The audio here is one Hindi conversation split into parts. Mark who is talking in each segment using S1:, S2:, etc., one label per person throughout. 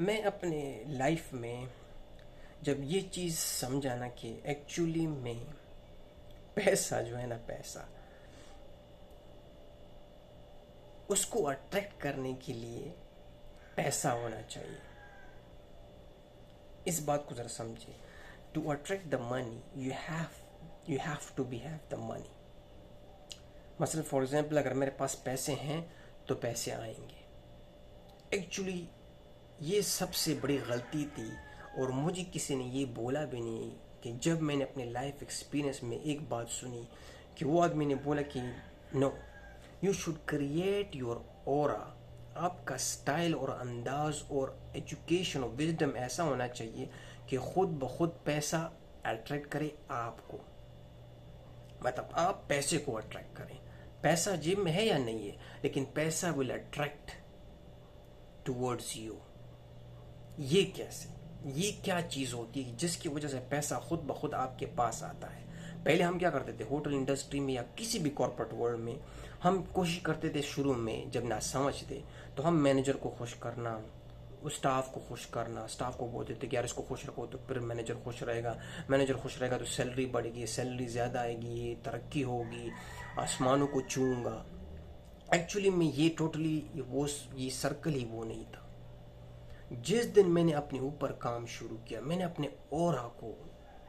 S1: मैं अपने लाइफ में जब ये चीज़ समझा ना कि एक्चुअली में पैसा जो है ना, पैसा उसको अट्रैक्ट करने के लिए पैसा होना चाहिए। इस बात को ज़रा समझिए। To attract the money you have to be have the money. मसलन फॉर एग्जांपल, अगर मेरे पास पैसे हैं तो पैसे आएंगे। एक्चुअली ये सबसे बड़ी गलती थी, और मुझे किसी ने ये बोला भी नहीं कि जब मैंने अपने लाइफ एक्सपीरियंस में एक बात सुनी कि वो आदमी ने बोला कि no, you should create your aura. आपका स्टाइल और अंदाज और एजुकेशन और विजडम ऐसा होना चाहिए कि खुद ब खुद पैसा अट्रैक्ट करे आपको। मतलब आप पैसे को अट्रैक्ट करें। पैसा जेब में है या नहीं है, लेकिन पैसा विल अट्रैक्ट टुवर्ड्स यू। ये कैसे, ये क्या चीज़ होती है जिसकी वजह से पैसा खुद ब खुद आपके पास आता है? पहले हम क्या करते थे, होटल इंडस्ट्री में या किसी भी कॉर्पोरेट वर्ल्ड में हम कोशिश करते थे शुरू में, जब ना समझ थे तो हम मैनेजर को खुश करना, उस स्टाफ को खुश करना। स्टाफ को बोलते थे कि यार इसको खुश रखो तो फिर मैनेजर खुश रहेगा, मैनेजर खुश रहेगा तो सैलरी बढ़ेगी, सैलरी ज़्यादा आएगी, तरक्की होगी, आसमानों को छूऊंगा। एक्चुअली में ये टोटली ये सर्कल ही वो नहीं था। जिस दिन मैंने अपने ऊपर काम शुरू किया, मैंने अपने ऑरा को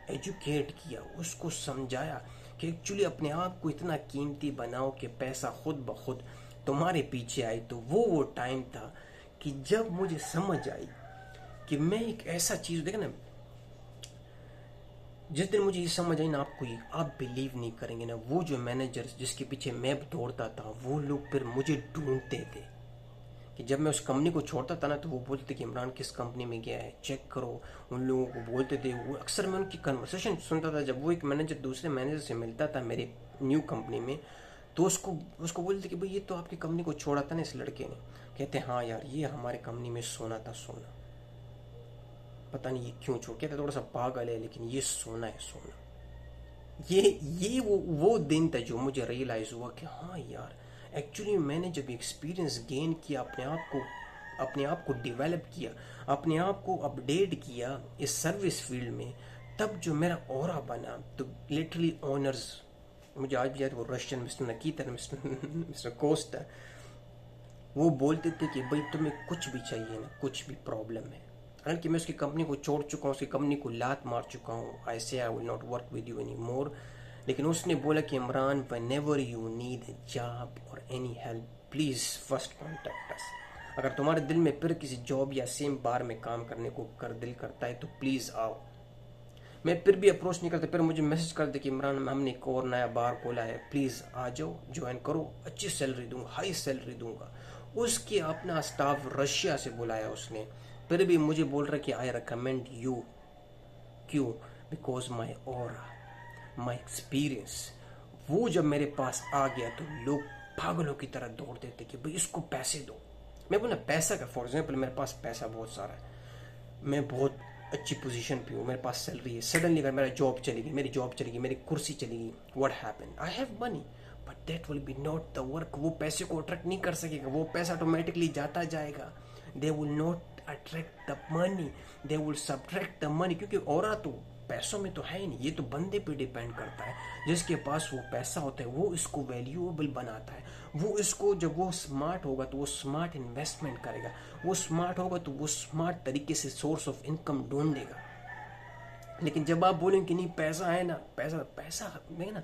S1: एजुकेट किया, उसको समझाया कि एक्चुअली अपने आप को इतना कीमती बनाओ कि पैसा खुद ब खुद तुम्हारे पीछे आए। तो वो टाइम था कि जब मुझे समझ आई कि मैं एक ऐसा चीज़, देखे ना, जिस दिन मुझे ये समझ आई ना, आप बिलीव नहीं करेंगे ना, वो जो मैनेजर जिसके पीछे मैं दौड़ता था, वो लोग फिर मुझे ढूंढते थे। कि जब मैं उस कंपनी को छोड़ता था ना, तो वो बोलते थे कि इमरान किस कंपनी में गया है, चेक करो। उन लोगों को बोलते थे, वो अक्सर मैं उनकी कन्वर्सेशन सुनता था। जब वो एक मैनेजर दूसरे मैनेजर से मिलता था मेरे न्यू कंपनी में, तो उसको उसको बोलते थे कि भाई ये तो आपकी कंपनी को छोड़ा था ना इस लड़के ने। कहते हाँ यार, ये हमारे कंपनी में सोना था, सोना। पता नहीं ये क्यों छोड़, कहते थोड़ा सा पागल है लेकिन ये सोना है, सोना। ये वो दिन था जो मुझे रियलाइज़ हुआ कि हाँ यार, एक्चुअली मैंने जब एक्सपीरियंस गेन किया, अपने आप को डेवलप किया, अपने आप को अपडेट किया इस सर्विस फील्ड में, तब जो मेरा ऑरा बना, तो लिटरली ऑनर्स, मुझे आज भी याद, वो Russian mister Nakita, mister Costa, वो बोलते थे कि भाई तुम्हें कुछ भी चाहिए ना, कुछ भी प्रॉब्लम है, हालांकि मैं उसकी कंपनी को छोड़ चुका हूँ, उसकी कंपनी को लात मार चुका हूँ, I say I will not work with you any more, लेकिन उसने बोला कि Imran, whenever you need a job और any help, please first contact us. अगर तुम्हारे दिल में फिर किसी जॉब या सेम बार में काम करने को दिल करता है तो प्लीज़ आओ। मैं फिर भी अप्रोच नहीं करता, फिर मुझे मैसेज कर दे कि इमरान, हमने एक और नया बार खोला है, प्लीज़ आ जाओ, ज्वाइन करो, अच्छी सैलरी दूंगा, हाई सैलरी दूंगा। उसके अपना स्टाफ रशिया से बुलाया उसने, फिर भी मुझे बोल रहा कि आई रिकमेंड यू। क्यों? Because my aura, my experience. वो जब मेरे पास आ गया तो लोग पागलों की तरह दौड़ते थे कि भाई इसको पैसे दो। मैं बोला पैसा का, फॉर एग्जाम्पल मेरे पास पैसा बहुत सारा है, मैं बहुत अच्छी पोजीशन पे हूँ, मेरे पास सैलरी है, सडनली अगर मेरा जॉब चलेगी, मेरी जॉब चलेगी, मेरी कुर्सी चलेगी, what happen, I have money but that will be not the work. वो पैसे को अट्रैक्ट नहीं कर सकेगा, वो पैसा ऑटोमेटिकली जाता जाएगा। They will not attract the money, they will subtract the money, क्योंकि और तो पैसों में तो है ही नहीं, ये तो बंदे पे डिपेंड करता है। जिसके पास वो पैसा होता है वो इसको वैल्यूएबल बनाता है, वो इसको, जब वो स्मार्ट होगा तो वो स्मार्ट इन्वेस्टमेंट करेगा, वो स्मार्ट होगा तो वो स्मार्ट तरीके से सोर्स ऑफ इनकम ढूंढेगा। लेकिन जब आप बोलेंगे कि नहीं पैसा है ना, पैसा पैसा है ना,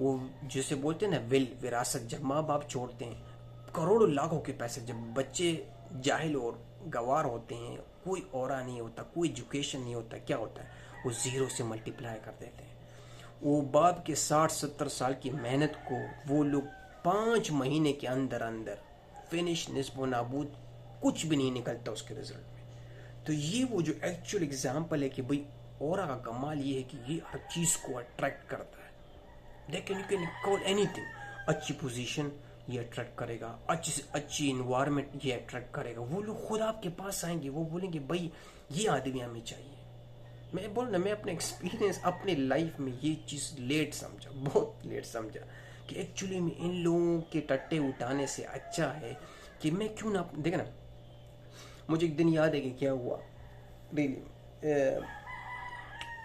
S1: वो जिसे बोलते हैं ना विरासत, जब माँ बाप छोड़ते हैं करोड़ों लाखों के पैसे, जब बच्चे जाहिल और गवार होते हैं, कोई ऑरा नहीं होता, कोई एजुकेशन नहीं होता, क्या होता है, वो ज़ीरो से मल्टीप्लाई कर देते हैं। वो बाप के 60-70 साल की मेहनत को वो लोग 5 महीने के अंदर अंदर फिनिश, निस्बो नाबूद, कुछ भी नहीं निकलता उसके रिजल्ट में। तो ये वो जो एक्चुअल एग्जाम्पल है कि भाई ऑरा का कमाल ये है कि ये हर चीज़ को अट्रैक्ट करता है। लेकिन यू कैन कॉल एनीथिंग, अच्छी पोजीशन ये अट्रैक्ट करेगा, अच्छी से अच्छी इन्वायरमेंट ये अट्रैक्ट करेगा, वो लोग खुद आपके पास आएंगे, वो बोलेंगे भाई ये आदमी हमें चाहिए। मैं बोल ना, मैं अपने एक्सपीरियंस, अपने लाइफ में ये चीज़ लेट समझा, बहुत लेट समझा कि एक्चुअली में इन लोगों के टट्टे उठाने से अच्छा है कि मैं क्यों ना, देखे ना, मुझे एक दिन याद है कि क्या हुआ रियली।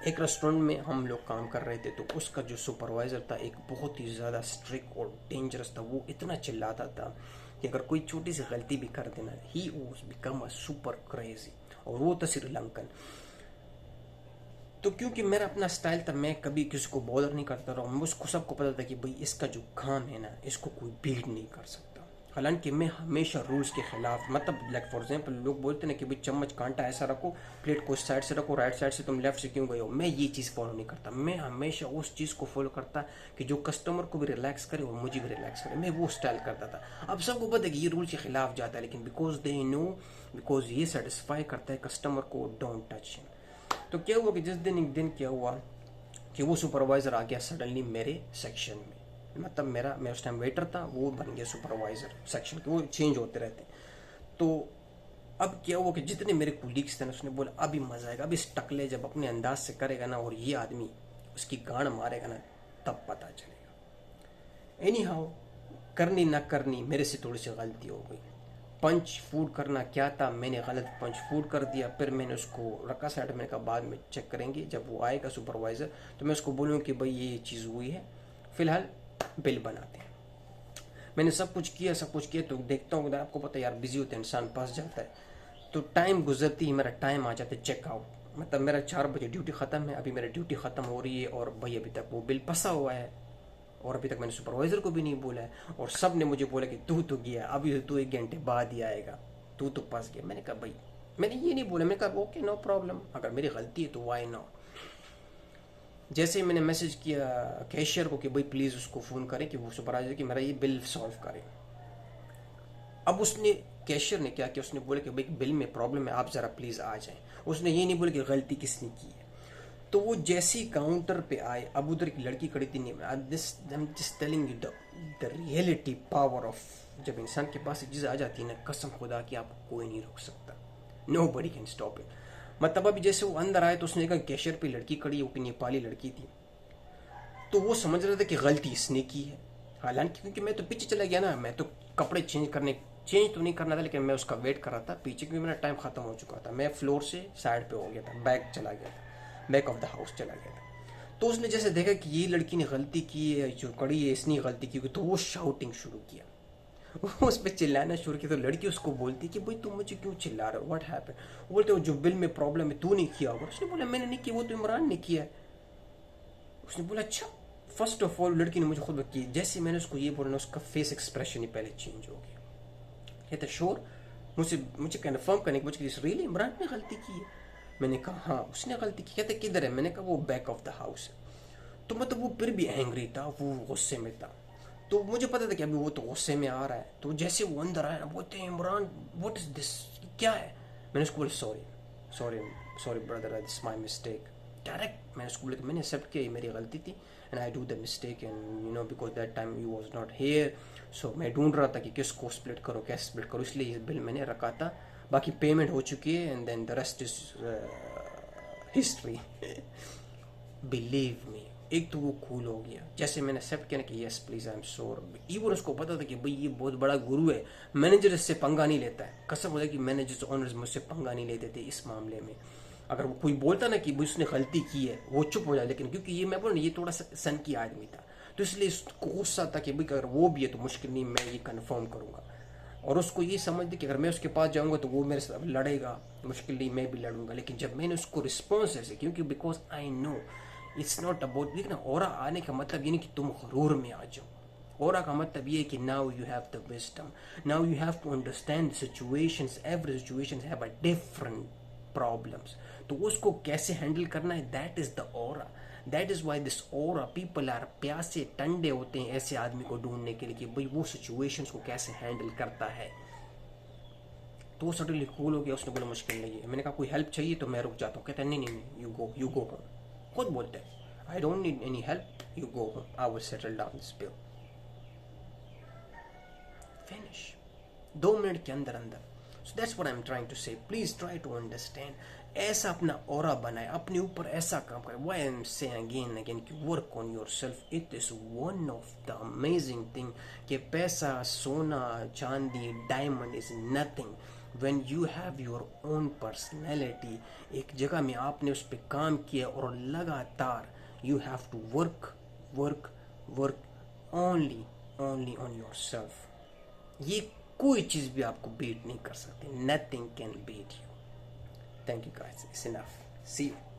S1: एक रेस्टोरेंट में हम लोग काम कर रहे थे, तो उसका जो सुपरवाइज़र था एक बहुत ही ज़्यादा स्ट्रिक्ट और डेंजरस था। वो इतना चिल्लाता था कि अगर कोई छोटी सी गलती भी कर देना, he was become a super crazy. और वो था श्रीलंकन। तो क्योंकि मेरा अपना स्टाइल था, मैं कभी किसी को बॉदर नहीं करता रहा। मुझको सबको पता था कि भाई इसका जो काम है ना, इसको कोई बीट नहीं कर सकता। हालांकि मैं हमेशा रूल्स के खिलाफ, मतलब लाइक फॉर एग्जांपल लोग बोलते हैं ना कि भाई चम्मच कांटा ऐसा रखो, प्लेट को इस साइड से रखो, राइट साइड से तुम लेफ्ट से क्यों गए हो। मैं ये चीज़ फॉलो नहीं करता। मैं हमेशा उस चीज़ को फॉलो करता कि जो कस्टमर को भी रिलैक्स करे और मुझे भी रिलैक्स करे। मैं वो स्टाइल करता था। अब सबको पता है कि ये रूल के खिलाफ जाता है, लेकिन बिकॉज दे नो, बिकॉज ये सेटिस्फाई करता है कस्टमर को, डोंट टच हिम। तो क्या हुआ कि जिस दिन एक दिन क्या हुआ कि वो सुपरवाइज़र आ गया सडनली मेरे सेक्शन में। मतलब मैं उस टाइम वेटर था, वो बन गया सुपरवाइज़र सेक्शन के। वो चेंज होते रहते। तो अब क्या हुआ कि जितने मेरे कुलीग्स थे ना, उसने बोला अभी मज़ा आएगा, अब इस टकले जब अपने अंदाज से करेगा ना और ये आदमी उसकी गांड मारेगा ना, तब पता चलेगा। एनी हाउ, करनी ना करनी मेरे से थोड़ी सी गलती हो गई। पंच फूड करना क्या था, मैंने गलत पंच फूड कर दिया। फिर मैंने उसको रखा साइड में, का बाद में चेक करेंगे, जब वो आएगा सुपरवाइज़र तो मैं उसको बोलूँ कि भाई ये चीज़ हुई है, फिलहाल बिल बनाते हैं। मैंने सब कुछ किया तो देखता हूँ, आपको पता है यार बिजी होता है इंसान, फंस जाता है। तो टाइम गुजरती ही मेरा टाइम आ जाता है चेकआउट। मतलब मेरा 4 बजे ड्यूटी ख़त्म है, अभी मेरी ड्यूटी ख़त्म हो रही है और भाई अभी तक वो बिल फंसा हुआ है और अभी तक मैंने सुपरवाइज़र को भी नहीं बोला है। और सब ने मुझे बोला कि तू तो गया, अभी तो 1 घंटे बाद ही आएगा, तू तो फंस गया। मैंने कहा भाई, मैंने ये नहीं बोला, मैंने कहा ओके नो प्रॉब्लम, अगर मेरी गलती है तो वाई नॉट। जैसे ही मैंने मैसेज किया कैशियर को कि भाई प्लीज़ उसको फ़ोन करें कि वो सुपरवाइजर कि मेरा ये बिल सॉल्व करें। अब उसने, कैशियर ने क्या किया, उसने बोला कि भाई बिल में प्रॉब्लम है, आप ज़रा प्लीज़ आ जाएं। उसने ये नहीं बोला कि गलती किसने की है। तो वो जैसे ही काउंटर पे आए, अब उधर की लड़की खड़ी थी। नहीं, I am just telling you the reality power of, जब इंसान के पास एक चीज़ आ जाती है ना, कसम खुदा कि आपको कोई नहीं रोक सकता, nobody can stop it. मतलब अभी जैसे वो अंदर आए तो उसने कहा कैशियर पे लड़की खड़ी, वो नेपाली लड़की थी। तो वो समझ रहा था कि गलती इसने की है। हालांकि क्योंकि मैं तो पीछे चला गया ना, मैं तो कपड़े चेंज तो नहीं करना था, लेकिन मैं उसका वेट कर रहा था पीछे, क्योंकि मेरा टाइम खत्म हो चुका था। मैं फ्लोर से साइड पे हो गया था, बैक चला गया था, बैक ऑफ द हाउस चला गया था। तो उसने जैसे देखा कि ये लड़की ने गलती की है, जो कड़ी है इसने गलती की, तो वो शाउटिंग शुरू किया, वो उस पर चिल्लाना शुरू किया। तो लड़की उसको बोलती कि भाई तुम मुझे क्यों चिल्ला रहे हो, व्हाट हैपेंड। वो बोलते हो जो बिल में प्रॉब्लम है तू नहीं किया होगा। उसने बोला मैंने नहीं किया, वो तो इमरान ने किया है। उसने बोला अच्छा। फर्स्ट ऑफ ऑल लड़की ने मुझे खुद की, जैसे मैंने उसको ये बोला, उसका फेस एक्सप्रेशन ही पहले चेंज हो गया। कहता श्योर, मुझे कन्फर्म करने की पूछ, रियली इमरान ने गलती की है। मैंने कहा हाँ उसने गलती की। कहते किधर है, मैंने कहा वो बैक ऑफ द हाउस है। तो मतलब वो फिर भी एंग्री था, वो गुस्से में था। तो मुझे पता था कि अभी वो तो गुस्से में आ रहा है। तो जैसे वो अंदर आया ना, बोलते हैं इमरान व्हाट इज दिस, क्या है। मैंने उसको बोला sorry sorry sorry brother, this my mistake. Direct मैंने उसको बोला मैंने एक्सेप्ट किया, मेरी गलती थी and I do the mistake and you know because that time you was not here. So मैं ढूंढ रहा था कि किसको स्प्लिट करो, कैसे स्प्लिट करो, इसलिए ये बिल मैंने रखा था। बाकी पेमेंट हो चुकी है and then the rest is history. Believe me, एक तो वो कूल हो गया जैसे मैंने एक्सेप्ट किया ना कि yes please I am sorry. Even उसको पता था कि भाई ये बहुत बड़ा गुरु है, मैनेजर इससे पंगा नहीं लेता है। कसम होता है कि मैनेजर्स ओनर्स मुझसे पंगा नहीं लेते थे इस मामले में। अगर वो कोई बोलता ना कि भाई उसने गलती की है, वो चुप हो जाए। लेकिन क्योंकि ये मैं बोला ये थोड़ा सा सन की आदमी था, तो इसलिए उसको गुस्सा था कि भाई अगर वो भी है तो मुश्किल नहीं, मैं ये कन्फर्म करूंगा। और उसको ये समझ दे कि अगर मैं उसके पास जाऊंगा तो वो मेरे साथ लड़ेगा, मुश्किल नहीं मैं भी लड़ूंगा। लेकिन जब मैंने उसको रिस्पॉन्स ऐसे, क्योंकि because I know it's not about, देखना ऑरा आने का मतलब ये नहीं कि तुम गरूर में आ जाओ। ऑरा का मतलब ये है कि now you have the wisdom, now you have to understand situations, every situations have a different problems. तो उसको कैसे हैंडल करना है, that is the aura. That is why this aura, people are प्यासे टंडे होते हैं ऐसे आदमी को ढूंढने के लिए कि भाई वो सिचुएशंस को कैसे हैंडल करता है। तो वो सडनली कूल हो गया, उसने बोला मुश्किल नहीं है। मैंने कहा कोई हेल्प चाहिए तो मैं रुक जाता हूँ। कहता है नहीं नहीं नहीं, यू गो होम। खुद बोलते हैं I don't need any help, you go home, I will settle down this bill. Finish, 2 minute के अंदर अंदर। So that's what I am trying to say, please try to understand. ऐसा अपना ऑरा बनाए, अपने ऊपर ऐसा काम करे। Why I am saying again again कि work on yourself, it is one of the amazing thing. कि पैसा, सोना, चांदी, diamond is nothing, when you have your own personality, एक जगह में आपने उस पर काम किया और लगातार you have to work work work only only on yourself, ये कोई चीज़ भी आपको बीट नहीं कर सकती. Nothing can beat you. Thank you guys, it's enough. See you.